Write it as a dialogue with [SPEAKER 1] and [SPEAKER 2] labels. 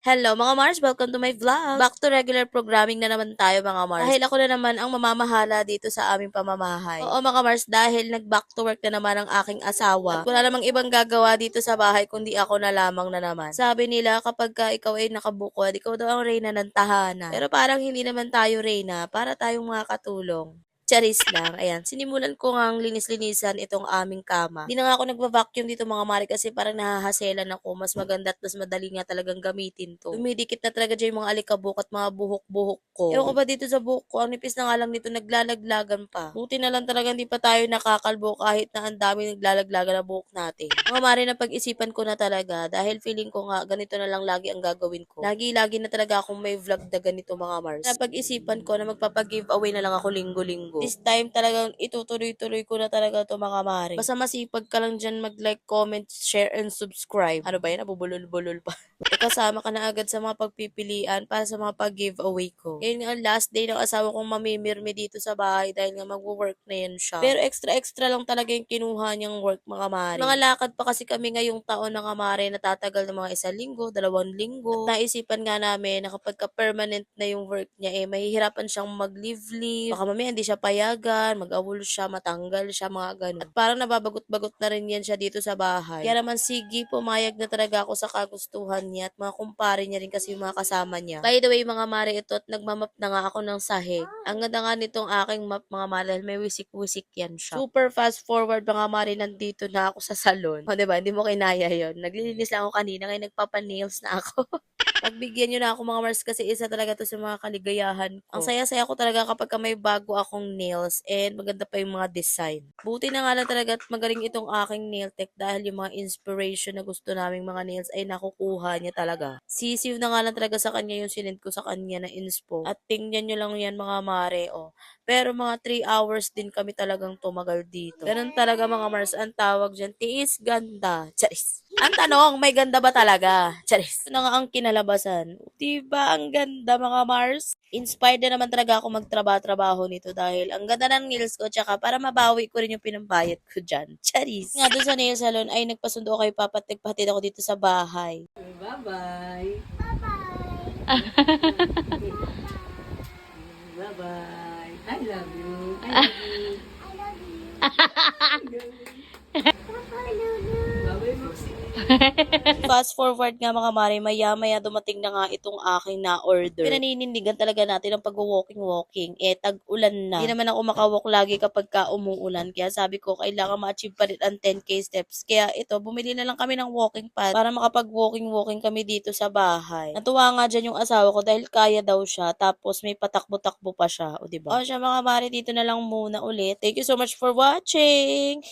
[SPEAKER 1] Hello mga Mars! Welcome to my vlog! Back to regular programming na naman tayo mga Mars. Dahil ako na naman ang mamamahala dito sa aming pamamahay. Oo mga Mars, dahil nag-back to work na naman ang aking asawa. At wala namang ibang gagawa dito sa bahay kundi ako na lamang na naman. Sabi nila kapag ka ikaw ay nakabukod, ikaw daw ang reyna ng tahanan. Pero parang hindi naman tayo reyna, para tayong mga katulong. Charis lang. Ayan, sinimulan ko ngang linis-linisan itong aming kama. Hindi na nga ako nagva-vacuum dito mga mare kasi parang nahahaselan ako. Mas maganda at mas madali nga talagang gamitin to. Dumidikit na talaga dyan yung mga alikabok at mga buhok-buhok ko. Ewan ko ba dito sa buhok ko, ang nipis na nga lang nito, naglalaglagan pa. Buti na lang talaga hindi pa tayo nakakalbo kahit na ang dami naglalaglagan na buhok natin. Mga mare, na pag-isipan ko na talaga dahil feeling ko nga ganito na lang lagi ang gagawin ko. Lagi-lagi na talaga akong may vlog na ganito mga Mars. Napag-isipan ko na magpapag-giveaway na lang ako linggo-linggo. This time talagang itutuloy-tuloy ko na talaga to mga mare. Basta masipag ka lang dyan mag-like, comment, share, and subscribe. Ano ba yan? Nabubulol-bulol pa. Kasama ka na agad sa mga pagpipilian para sa mga pag-giveaway ko. Ngayon nga last day ng asawa kong mamimirmi dito sa bahay dahil nga mag-work na yan siya. Pero extra-extra lang talaga yung kinuha niyang work mga mare. Mga lakad pa kasi kami ngayong taon na mare, natatagal ng mga 1 linggo, 2 linggo. At naisipan nga namin na kapag permanent na yung work niya mahihirapan siyang mag-leave. Baka mamaya hindi siya payagan, mag-awol siya, matanggal siya, mga ganun. At parang nababagot-bagot na rin yan siya dito sa bahay. Kaya naman sige, pumayag na talaga ako sa kagustuhan niya at mga kumpare niya rin kasi yung mga kasama niya. By the way mga mare, ito at nagmamap na nga ako ng sahig. Ang ganda nga nitong aking map mga mare dahil may wisik-wisik yan siya. Super fast forward mga mare, nandito na ako sa salon. O diba, hindi mo kinaya yon. Naglilinis lang ako kanina, ngayon nagpapa-nails na ako. Pagbigyan nyo na ako mga Mars kasi isa talaga to sa mga kaligayahan ko. Ang saya-saya ko talaga kapag may bago akong nails and maganda pa yung mga design. Buti na nga lang talaga at magaling itong aking nail tech dahil yung mga inspiration na gusto naming mga nails ay nakukuha niya talaga. Sisiw na nga lang talaga sa kanya yung sinend ko sa kanya na inspo. At tingnan nyo lang yan mga mare, oh. Pero mga 3 hours din kami talagang tumagal dito. Ganun talaga mga Mars, ang tawag dyan, tiis ganda. Charis. Ang tanong, may ganda ba talaga? Charis. Ito na nga ang kinalabasan. Diba ang ganda mga Mars? Inspired na naman talaga ako magtrabaho nito dahil ang ganda ng nails ko tsaka para mabawi ko rin yung pinambayad ko dyan. Charis. Nga doon sa nail salon ay nagpasundo ako kay Papa at nagpahatid ako dito sa bahay.
[SPEAKER 2] Bye-bye. Bye-bye. I love you. I love you. Bye-bye, Moxie.
[SPEAKER 1] Fast forward nga mga mare, maya-maya dumating na nga itong aking na-order. Pinaninindigan talaga natin ang pag-walking-walking. Tag-ulan na. Hindi naman ako makawalk lagi kapag ka umuulan. Kaya sabi ko, kailangan ma-achieve pa rin ang 10k steps. Kaya ito, bumili na lang kami ng walking pad para makapag-walking-walking kami dito sa bahay. Natuwa nga dyan yung asawa ko dahil kaya daw siya. Tapos may patakbo-takbo pa siya. O diba? O siya mga mare, dito na lang muna ulit. Thank you so much for watching!